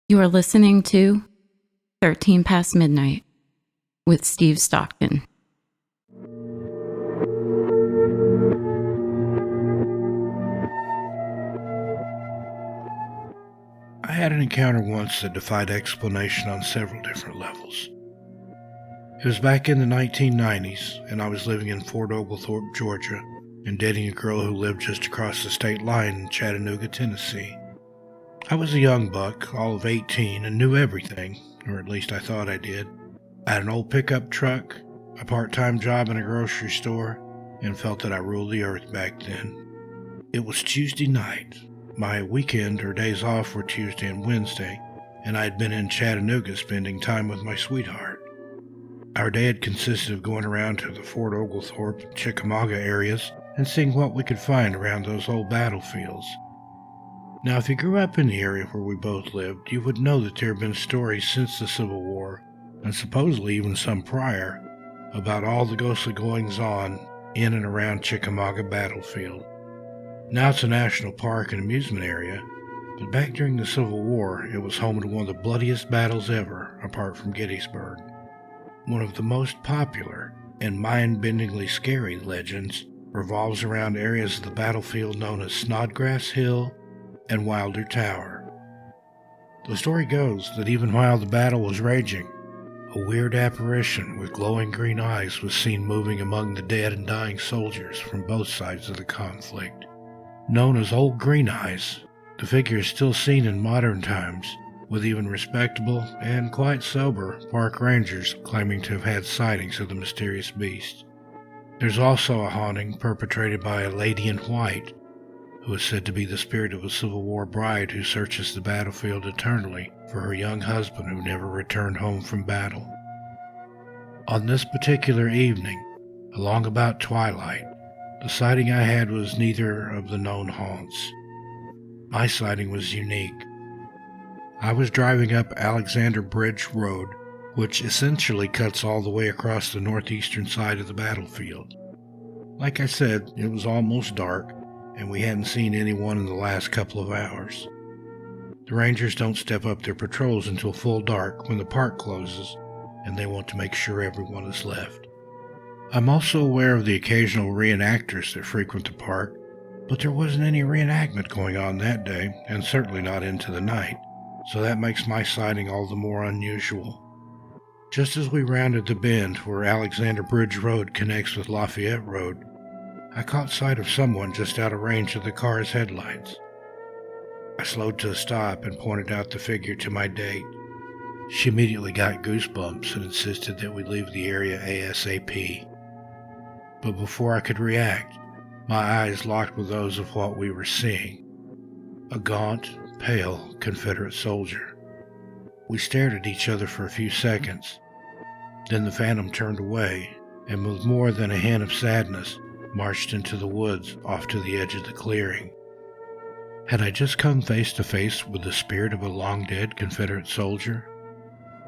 You are listening to 13 Past Midnight with Steve Stockton. I had an encounter once that defied explanation on several different levels. It was back in the 1990s, and I was living in Fort Oglethorpe, Georgia, and dating a girl who lived just across the state line in Chattanooga, Tennessee. I was a young buck, all of 18, and knew everything, or at least I thought I did. I had an old pickup truck, a part-time job in a grocery store, and felt that I ruled the earth back then. It was Tuesday night. My weekend or days off were Tuesday and Wednesday, and I had been in Chattanooga spending time with my sweetheart. Our day had consisted of going around to the Fort Oglethorpe and Chickamauga areas and seeing what we could find around those old battlefields. Now, if you grew up in the area where we both lived, you would know that there have been stories since the Civil War, and supposedly even some prior, about all the ghostly goings-on in and around Chickamauga battlefield. Now it's a national park and amusement area, but back during the Civil War, it was home to one of the bloodiest battles ever, apart from Gettysburg. One of the most popular and mind-bendingly scary legends revolves around areas of the battlefield known as Snodgrass Hill and Wilder Tower. The story goes that even while the battle was raging, a weird apparition with glowing green eyes was seen moving among the dead and dying soldiers from both sides of the conflict. Known as Old Green Eyes, the figure is still seen in modern times, with even respectable and quite sober park rangers claiming to have had sightings of the mysterious beast. There's also a haunting perpetrated by a lady in white, who is said to be the spirit of a Civil War bride who searches the battlefield eternally for her young husband who never returned home from battle. On this particular evening, along about twilight, the sighting I had was neither of the known haunts. My sighting was unique. I was driving up Alexander Bridge Road, which essentially cuts all the way across the northeastern side of the battlefield. Like I said, it was almost dark, and we hadn't seen anyone in the last couple of hours. The Rangers don't step up their patrols until full dark when the park closes, and they want to make sure everyone is left. I'm also aware of the occasional reenactors that frequent the park, but there wasn't any reenactment going on that day, and certainly not into the night, so that makes my sighting all the more unusual. Just as we rounded the bend where Alexander Bridge Road connects with Lafayette Road, I caught sight of someone just out of range of the car's headlights. I slowed to a stop and pointed out the figure to my date. She immediately got goosebumps and insisted that we leave the area ASAP. But before I could react, my eyes locked with those of what we were seeing. A gaunt, pale Confederate soldier. We stared at each other for a few seconds. Then the phantom turned away, and with more than a hint of sadness, marched into the woods off to the edge of the clearing. Had I just come face to face with the spirit of a long-dead Confederate soldier?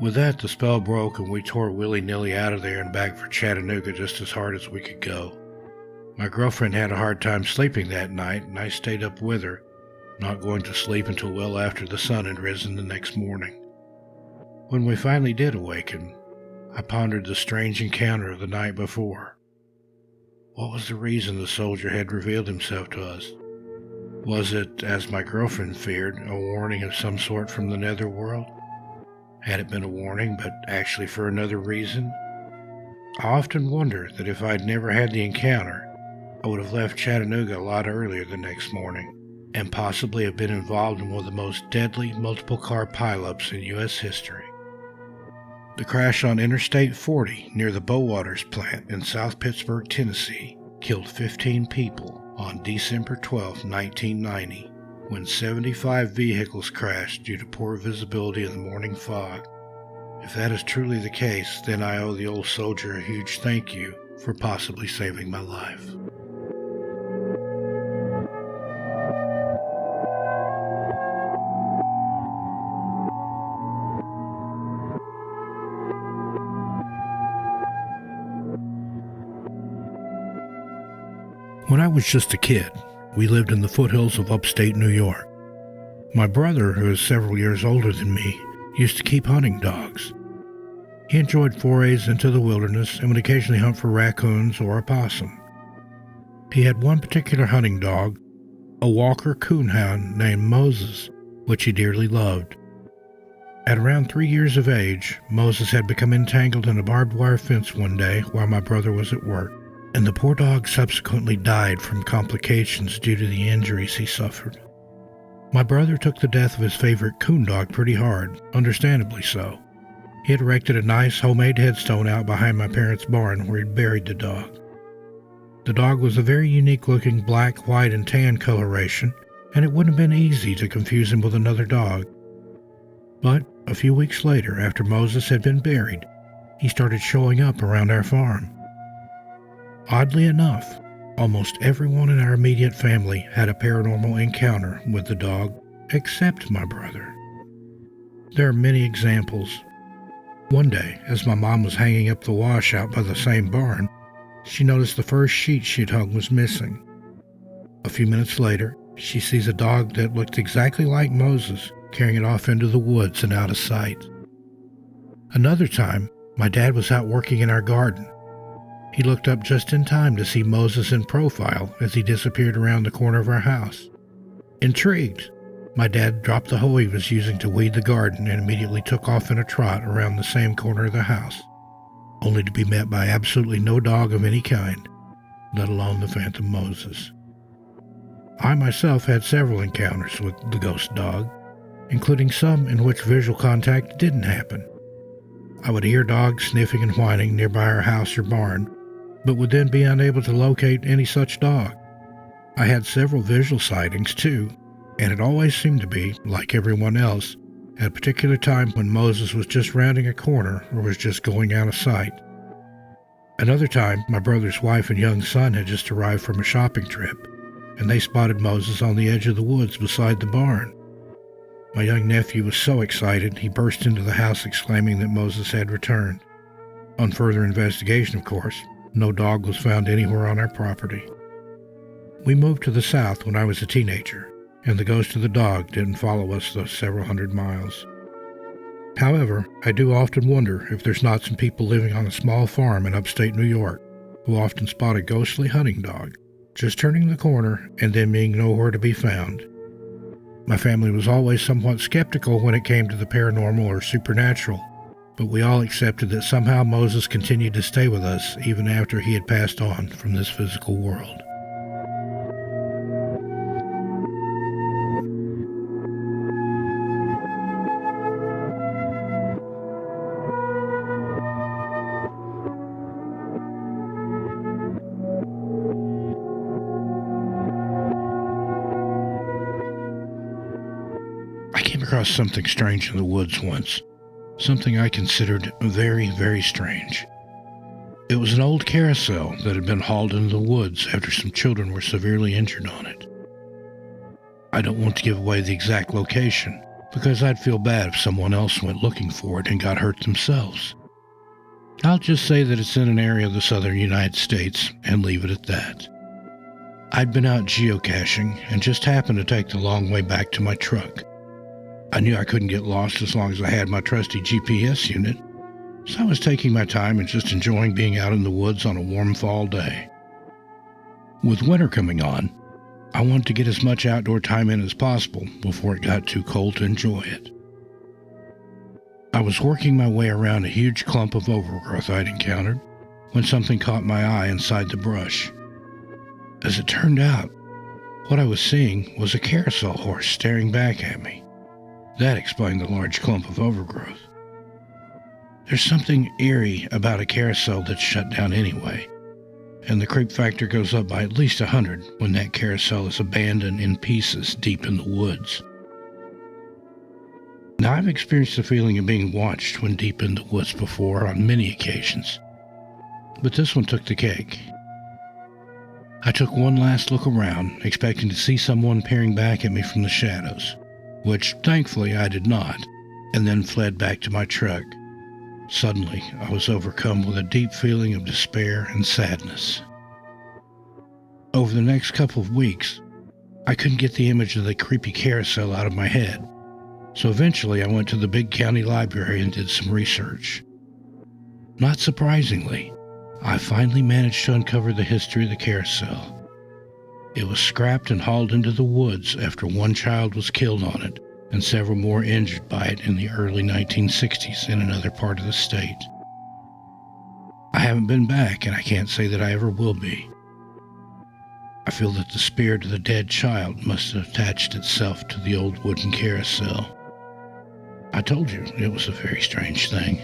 With that, the spell broke and we tore willy-nilly out of there and back for Chattanooga just as hard as we could go. My girlfriend had a hard time sleeping that night, and I stayed up with her, not going to sleep until well after the sun had risen the next morning. When we finally did awaken, I pondered the strange encounter of the night before. What was the reason the soldier had revealed himself to us? Was it, as my girlfriend feared, a warning of some sort from the netherworld? Had it been a warning, but actually for another reason? I often wonder that if I'd never had the encounter, I would have left Chattanooga a lot earlier the next morning, and possibly have been involved in one of the most deadly multiple-car pileups in U.S. history. The crash on Interstate 40 near the Bowaters plant in South Pittsburgh, Tennessee, killed 15 people on December 12, 1990, when 75 vehicles crashed due to poor visibility in the morning fog. If that is truly the case, then I owe the old soldier a huge thank you for possibly saving my life. When I was just a kid, we lived in the foothills of upstate New York. My brother, who is several years older than me, used to keep hunting dogs. He enjoyed forays into the wilderness and would occasionally hunt for raccoons or opossum. He had one particular hunting dog, a Walker coonhound named Moses, which he dearly loved. At around 3 years of age, Moses had become entangled in a barbed wire fence one day while my brother was at work, and the poor dog subsequently died from complications due to the injuries he suffered. My brother took the death of his favorite coon dog pretty hard, understandably so. He had erected a nice homemade headstone out behind my parents' barn where he'd buried the dog. The dog was a very unique-looking black, white, and tan coloration, and it wouldn't have been easy to confuse him with another dog. But a few weeks later, after Moses had been buried, he started showing up around our farm. Oddly enough, almost everyone in our immediate family had a paranormal encounter with the dog, except my brother. There are many examples. One day, as my mom was hanging up the wash out by the same barn, she noticed the first sheet she'd hung was missing. A few minutes later, she sees a dog that looked exactly like Moses carrying it off into the woods and out of sight. Another time, my dad was out working in our garden. He looked up just in time to see Moses in profile as he disappeared around the corner of our house. Intrigued, my dad dropped the hoe he was using to weed the garden and immediately took off in a trot around the same corner of the house, only to be met by absolutely no dog of any kind, let alone the phantom Moses. I myself had several encounters with the ghost dog, including some in which visual contact didn't happen. I would hear dogs sniffing and whining nearby our house or barn, but would then be unable to locate any such dog. I had several visual sightings too, and it always seemed to be, like everyone else, at a particular time when Moses was just rounding a corner or was just going out of sight. Another time, my brother's wife and young son had just arrived from a shopping trip, and they spotted Moses on the edge of the woods beside the barn. My young nephew was so excited, he burst into the house exclaiming that Moses had returned. On further investigation, of course, no dog was found anywhere on our property. We moved to the south when I was a teenager, and the ghost of the dog didn't follow us those several hundred miles. However, I do often wonder if there's not some people living on a small farm in upstate New York who often spot a ghostly hunting dog, just turning the corner and then being nowhere to be found. My family was always somewhat skeptical when it came to the paranormal or supernatural, but we all accepted that somehow Moses continued to stay with us even after he had passed on from this physical world. I came across something strange in the woods once. Something I considered very, very strange. It was an old carousel that had been hauled into the woods after some children were severely injured on it. I don't want to give away the exact location, because I'd feel bad if someone else went looking for it and got hurt themselves. I'll just say that it's in an area of the southern United States and leave it at that. I'd been out geocaching and just happened to take the long way back to my truck. I knew I couldn't get lost as long as I had my trusty GPS unit, so I was taking my time and just enjoying being out in the woods on a warm fall day. With winter coming on, I wanted to get as much outdoor time in as possible before it got too cold to enjoy it. I was working my way around a huge clump of overgrowth I'd encountered when something caught my eye inside the brush. As it turned out, what I was seeing was a carousel horse staring back at me. That explained the large clump of overgrowth. There's something eerie about a carousel that's shut down anyway, and the creep factor goes up by at least 100 when that carousel is abandoned in pieces deep in the woods. Now, I've experienced the feeling of being watched when deep in the woods before on many occasions, but this one took the cake. I took one last look around, expecting to see someone peering back at me from the shadows, which thankfully I did not, and then fled back to my truck. Suddenly, I was overcome with a deep feeling of despair and sadness. Over the next couple of weeks, I couldn't get the image of the creepy carousel out of my head, so eventually I went to the big county library and did some research. Not surprisingly, I finally managed to uncover the history of the carousel. It was scrapped and hauled into the woods after one child was killed on it and several more injured by it in the early 1960s in another part of the state. I haven't been back, and I can't say that I ever will be. I feel that the spirit of the dead child must have attached itself to the old wooden carousel. I told you it was a very strange thing.